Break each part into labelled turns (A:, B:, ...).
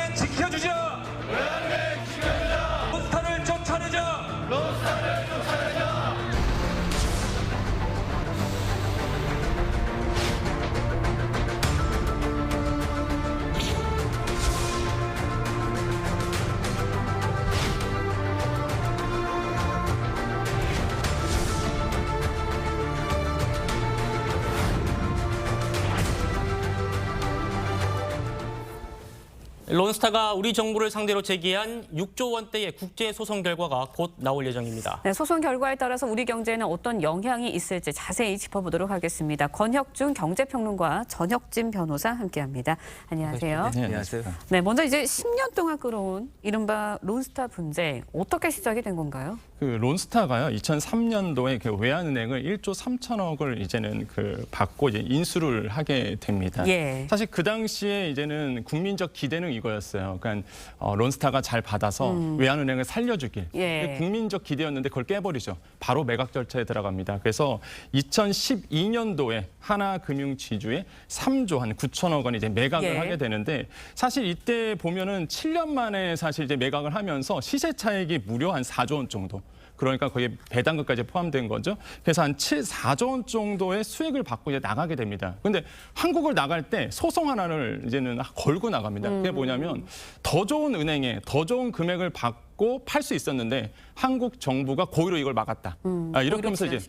A: 외환은행 지켜주자. 외환은행 지켜주자. 론스타를 쫓아내자. 론스타를 쫓아내자.
B: 론스타가 우리 정부를 상대로 제기한 6조 원대의 국제 소송 결과가 곧 나올 예정입니다.
C: 네, 소송 결과에 따라서 우리 경제에는 어떤 영향이 있을지 자세히 짚어보도록 하겠습니다. 권혁중 경제평론가, 전혁진 변호사 함께합니다. 안녕하세요.
D: 네, 안녕하세요.
C: 네, 먼저 이제 10년 동안 끌어온 이른바 론스타 분쟁 어떻게 시작이 된 건가요?
D: 그 론스타가요, 2003년도에 그 외환은행을 1조 3천억을 이제는 받고 이제 인수를 하게 됩니다.
C: 예.
D: 사실 그 당시에 이제는 국민적 기대는 이거였어요. 그러니까 론스타가 잘 받아서 외환은행을 살려주길.
C: 예.
D: 국민적 기대였는데 그걸 깨버리죠. 바로 매각 절차에 들어갑니다. 그래서 2012년도에 하나금융지주에 3조 한 9천억 원 이제 매각을
C: 예.
D: 하게 되는데 사실 이때 보면은 7년 만에 사실 이제 매각을 하면서 시세 차익이 무려 한 4조 원 정도. 그러니까 거기에 배당금까지 포함된 거죠. 그래서 한 4조 원 정도의 수익을 받고 이제 나가게 됩니다. 근데 한국을 나갈 때 소송 하나를 이제는 걸고 나갑니다. 그게 뭐냐면 더 좋은 은행에 더 좋은 금액을 받고 팔 수 있었는데 한국 정부가 고의로 이걸 막았다. 이렇게 하면서 이제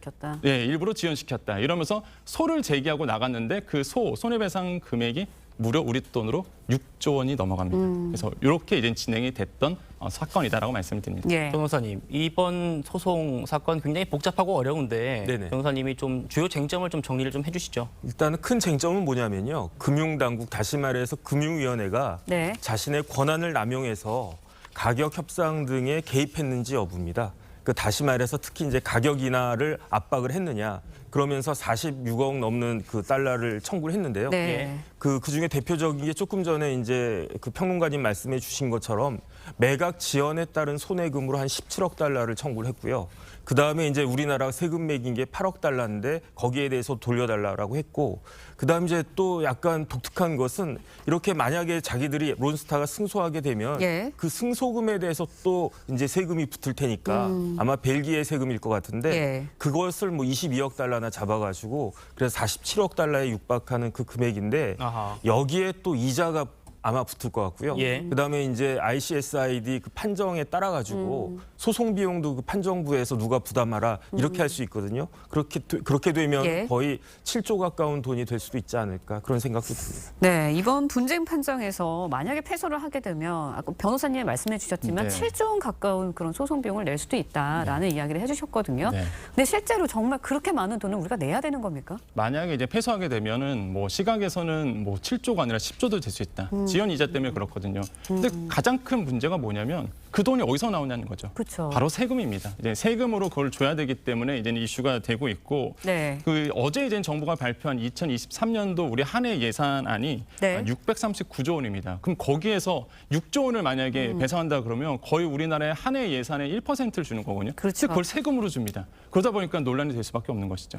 D: 일부러 지연시켰다. 이러면서 소를 제기하고 나갔는데 그 손해배상 금액이 무려 우리 돈으로 6조 원이 넘어갑니다. 그래서 이렇게 이제 진행이 됐던 사건이다라고 말씀을 드립니다.
C: 예.
B: 변호사님, 이번 소송 사건 굉장히 복잡하고 어려운데
E: 네네.
B: 변호사님이 좀 주요 쟁점을 좀 정리를 좀 해주시죠.
E: 일단은 큰 쟁점은 뭐냐면요. 금융당국, 다시 말해서 금융위원회가
C: 네.
E: 자신의 권한을 남용해서 가격 협상 등에 개입했는지 여부입니다. 다시 말해서 특히 이제 가격 인하를 압박을 했느냐. 그러면서 46억 넘는 그 달러를 청구를 했는데요.
C: 네.
E: 그 중에 대표적인 게 조금 전에 이제 그 평론가님 말씀해 주신 것처럼 매각 지연에 따른 손해금으로 한 17억 달러를 청구를 했고요. 그 다음에 이제 우리나라가 세금 매긴 게 8억 달러인데 거기에 대해서 돌려달라고 했고, 그 다음 이제 또 약간 독특한 것은 이렇게 만약에 자기들이 론스타가 승소하게 되면
C: 예.
E: 그 승소금에 대해서 또 이제 세금이 붙을 테니까 아마 벨기에 세금일 것 같은데
C: 예.
E: 그것을 뭐 22억 달러나 잡아가지고 그래서 47억 달러에 육박하는 그 금액인데
B: 아하.
E: 여기에 또 이자가 아마 붙을 것 같고요.
B: 예.
E: 그다음에 이제 ICSID 그 판정에 따라 가지고 소송 비용도 그 판정부에서 누가 부담하라 이렇게 할 수 있거든요. 그렇게 되면
C: 예.
E: 거의 7조 가까운 돈이 될 수도 있지 않을까 그런 생각도 듭니다.
C: 네, 이번 분쟁 판정에서 만약에 패소를 하게 되면 아까 변호사님이 말씀해 주셨지만
D: 네.
C: 7조 원 가까운 그런 소송 비용을 낼 수도 있다라는 이야기를 해주셨거든요.
D: 네.
C: 근데 실제로 정말 그렇게 많은 돈을 우리가 내야 되는 겁니까?
D: 만약에 이제 패소하게 되면은 뭐 시각에서는 뭐 7조가 아니라 10조도 될 수 있다. 지연 이자 때문에 그렇거든요. 근데 가장 큰 문제가 뭐냐면 그 돈이 어디서 나오냐는 거죠.
C: 그렇죠.
D: 바로 세금입니다. 이제 세금으로 그걸 줘야 되기 때문에 이제는 이슈가 되고 있고
C: 네.
D: 그 어제 이제 정부가 발표한 2023년도 우리 한 해 예산안이
C: 네.
D: 639조 원입니다. 그럼 거기에서 6조 원을 만약에 배상한다 그러면 거의 우리나라의 한 해 예산의 1%를 주는 거거든요.
C: 그렇죠.
D: 근데 그걸 세금으로 줍니다. 그러다 보니까 논란이 될 수밖에 없는 것이죠.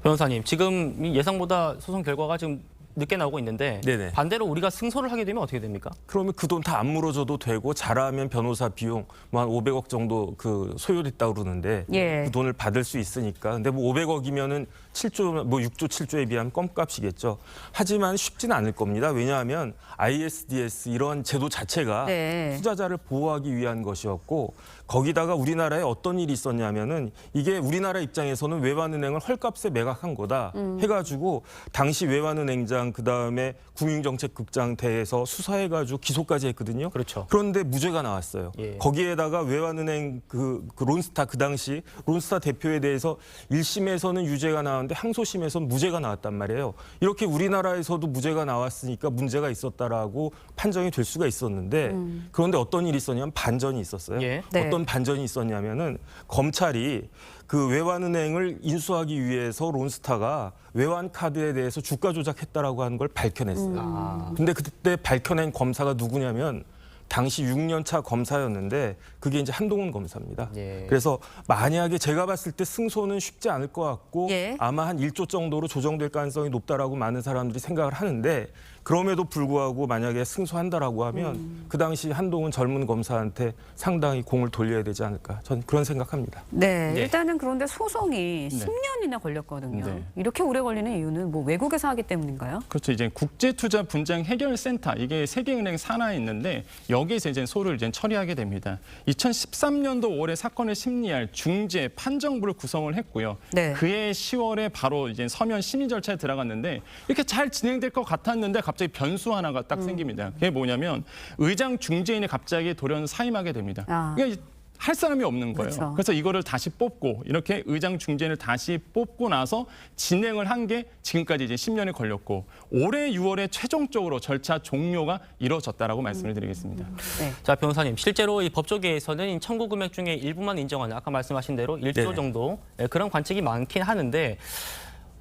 B: 변호사님, 지금 예상보다 소송 결과가 지금 늦게 나오고 있는데
E: 네네.
B: 반대로 우리가 승소를 하게 되면 어떻게 됩니까?
E: 그러면 그 돈 다 안 물어줘도 되고 잘하면 변호사 비용 뭐 한 500억 정도 그 소요됐다고 그러는데
C: 예.
E: 그 돈을 받을 수 있으니까. 근데 뭐 500억이면은 7조 뭐 6조 7조에 비하면 껌값이겠죠. 하지만 쉽지는 않을 겁니다. 왜냐하면 ISDS 이런 제도 자체가
C: 네.
E: 투자자를 보호하기 위한 것이었고 거기다가 우리나라에 어떤 일이 있었냐면은 이게 우리나라 입장에서는 외환은행을 헐값에 매각한 거다 해가지고 당시 외환은행장 그다음에 금융정책국장 대해서 수사해가지고 기소까지 했거든요.
B: 그렇죠.
E: 그런데 무죄가 나왔어요.
B: 예.
E: 거기에다가 외환은행 그 론스타 그 당시 론스타 대표에 대해서 1심에서는 유죄가 나왔는데 항소심에서는 무죄가 나왔단 말이에요. 이렇게 우리나라에서도 무죄가 나왔으니까 문제가 있었다라고 판정이 될 수가 있었는데 그런데 어떤 일이 있었냐면 반전이 있었어요.
B: 예.
C: 네.
E: 어떤 반전이 있었냐면은 검찰이 그 외환은행을 인수하기 위해서 론스타가 외환 카드에 대해서 주가 조작했다라고 하는 걸 밝혀냈어요. 근데 그때 밝혀낸 검사가 누구냐면 당시 6년 차 검사였는데 그게 이제 한동훈 검사입니다.
B: 예.
E: 그래서 만약에 제가 봤을 때 승소는 쉽지 않을 것 같고
C: 예.
E: 아마 한 1조 정도로 조정될 가능성이 높다라고 많은 사람들이 생각을 하는데 그럼에도 불구하고 만약에 승소한다라고 하면 그 당시 한동훈 젊은 검사한테 상당히 공을 돌려야 되지 않을까. 전 그런 생각합니다.
C: 네,
B: 네.
C: 일단은 그런데 소송이 10년이나 걸렸거든요.
D: 네.
C: 이렇게 오래 걸리는 이유는 뭐 외국에서 하기 때문인가요?
D: 그렇죠. 이제 국제투자 분쟁 해결센터 이게 세계은행 산하에 있는데 여기에서 이제 소를 이제 처리하게 됩니다. 2013년도 올해 사건을 심리할 중재 판정부를 구성을 했고요.
C: 네.
D: 그해 10월에 바로 이제 서면 심의 절차에 들어갔는데 이렇게 잘 진행될 것 같았는데 갑자기 변수 하나가 딱 생깁니다. 그게 뭐냐면 의장 중재인이 갑자기 돌연 사임하게 됩니다.
C: 아.
D: 그러니까 할 사람이 없는 거예요.
C: 그렇죠.
D: 그래서 이거를 다시 뽑고 이렇게 의장 중재인을 다시 뽑고 나서 진행을 한 게 지금까지 이제 10년이 걸렸고 올해 6월에 최종적으로 절차 종료가 이루어졌다라고 말씀을 드리겠습니다.
C: 네.
B: 자, 변호사님, 실제로 이 법조계에서는 청구 금액 중에 일부만 인정하는 아까 말씀하신 대로 1조
E: 네네.
B: 정도 그런 관측이 많긴 하는데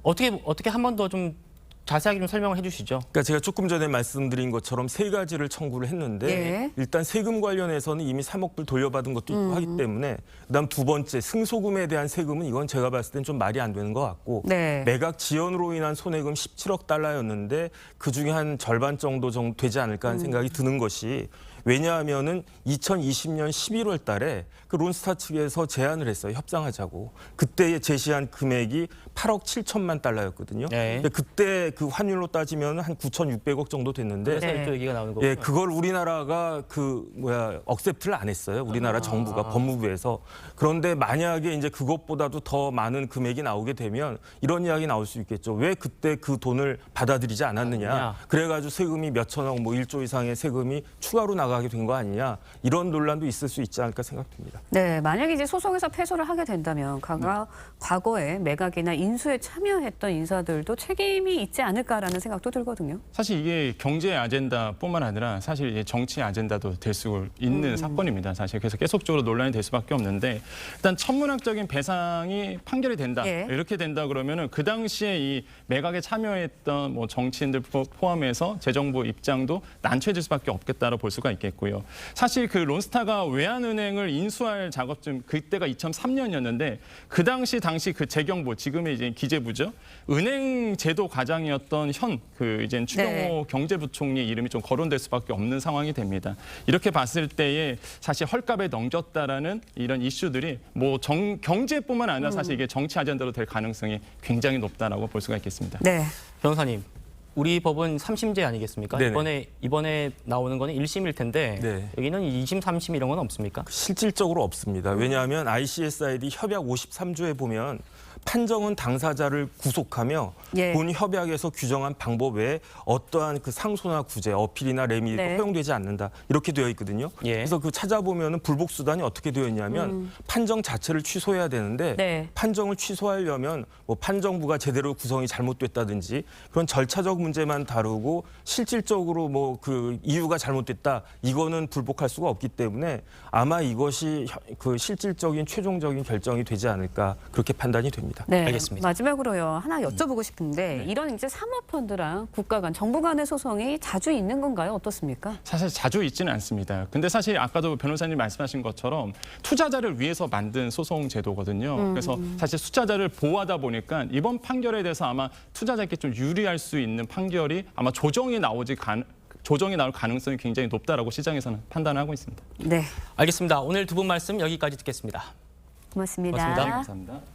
B: 어떻게 한 번 더 좀 자세하게 좀 설명을 해주시죠.
E: 그러니까 제가 조금 전에 말씀드린 것처럼 세 가지를 청구를 했는데
C: 네.
E: 일단 세금 관련해서는 이미 3억 불 돌려받은 것도 있고 하기 때문에 그다음 두 번째 승소금에 대한 세금은 이건 제가 봤을 땐 좀 말이 안 되는 것 같고
C: 네.
E: 매각 지연으로 인한 손해금 17억 달러였는데 그중에 한 절반 정도 되지 않을까 하는 생각이 드는 것이 왜냐하면은 2020년 11월 달에 그 론스타 측에서 제안을 했어요. 협상하자고. 그때 제시한 금액이 8억 7천만 달러였거든요.
B: 네.
E: 근데 그때 그 환율로 따지면 한 9,600억 정도 됐는데
B: 그래서
C: 네.
B: 이쪽 얘기가 나오는 거고요.
E: 예, 그걸 우리나라가 억셉트를 안 했어요. 우리나라 정부가 법무부에서. 그런데 만약에 이제 그것보다도 더 많은 금액이 나오게 되면 이런 이야기 나올 수 있겠죠. 왜 그때 그 돈을 받아들이지 않았느냐. 그래가지고 세금이 몇 천억, 뭐 1조 이상의 세금이 추가로 나가게 된 거 아니냐. 이런 논란도 있을 수 있지 않을까 생각됩니다.
C: 네, 만약에 이제 소송에서 패소를 하게 된다면 과거에 매각이나 인수에 참여했던 인사들도 책임이 있지 않을까라는 생각도 들거든요.
D: 사실 이게 경제 아젠다뿐만 아니라 사실 이제 정치 아젠다도 될 수 있는 사건입니다. 사실 그래서 계속적으로 논란이 될 수밖에 없는데 일단 천문학적인 배상이 판결이 된다.
C: 예.
D: 이렇게 된다 그러면은 그 당시에 이 매각에 참여했던 뭐 정치인들 포함해서 재정부 입장도 난처해질 수밖에 없겠다고 볼 수가 있겠고요. 사실 그 론스타가 외환은행을 인수할 작업쯤 그때가 2003년이었는데 그 당시 그 재경부 지금의 이제 기재부죠. 은행 제도 과장이었던 현 그 이제 추경호
C: 네.
D: 경제부총리 이름이 좀 거론될 수밖에 없는 상황이 됩니다. 이렇게 봤을 때에 사실 헐값에 넘겼다라는 이런 이슈들이 뭐 경제뿐만 아니라 사실 이게 정치 아젠다로 될 가능성이 굉장히 높다라고 볼 수가 있겠습니다.
C: 네.
B: 변호사님, 우리 법은 3심제 아니겠습니까?
E: 네네.
B: 이번에 나오는 거는 1심일 텐데
E: 네.
B: 여기는 2심, 3심 이런 건 없습니까?
E: 실질적으로 없습니다. 왜냐하면 ICSID 협약 53조에 보면 판정은 당사자를 구속하며
C: 예.
E: 본 협약에서 규정한 방법 외에 어떠한 그 상소나 구제, 어필이나 레미디도
C: 네.
E: 허용되지 않는다. 이렇게 되어 있거든요.
B: 예.
E: 그래서 그 찾아보면 불복 수단이 어떻게 되어 있냐면 판정 자체를 취소해야 되는데
C: 네.
E: 판정을 취소하려면 뭐 판정부가 제대로 구성이 잘못됐다든지 그런 절차적 문제만 다루고 실질적으로 뭐 그 이유가 잘못됐다 이거는 불복할 수가 없기 때문에 아마 이것이 그 실질적인 최종적인 결정이 되지 않을까 그렇게 판단이 됩니다.
C: 네.
B: 알겠습니다.
C: 마지막으로요. 하나 여쭤보고 싶은데 이런 이제 사모펀드랑 국가 간, 정부 간의 소송이 자주 있는 건가요? 어떻습니까?
D: 사실 자주 있지는 않습니다. 근데 사실 아까도 변호사님 말씀하신 것처럼 투자자를 위해서 만든 소송 제도거든요. 그래서 사실 투자자를 보호하다 보니까 이번 판결에 대해서 아마 투자자에게 좀 유리할 수 있는 판결이 아마 조정이 나올 가능성이 굉장히 높다라고 시장에서는 판단하고 있습니다.
C: 네.
B: 알겠습니다. 오늘 두 분 말씀 여기까지 듣겠습니다.
C: 고맙습니다.
B: 고맙습니다.
D: 감사합니다.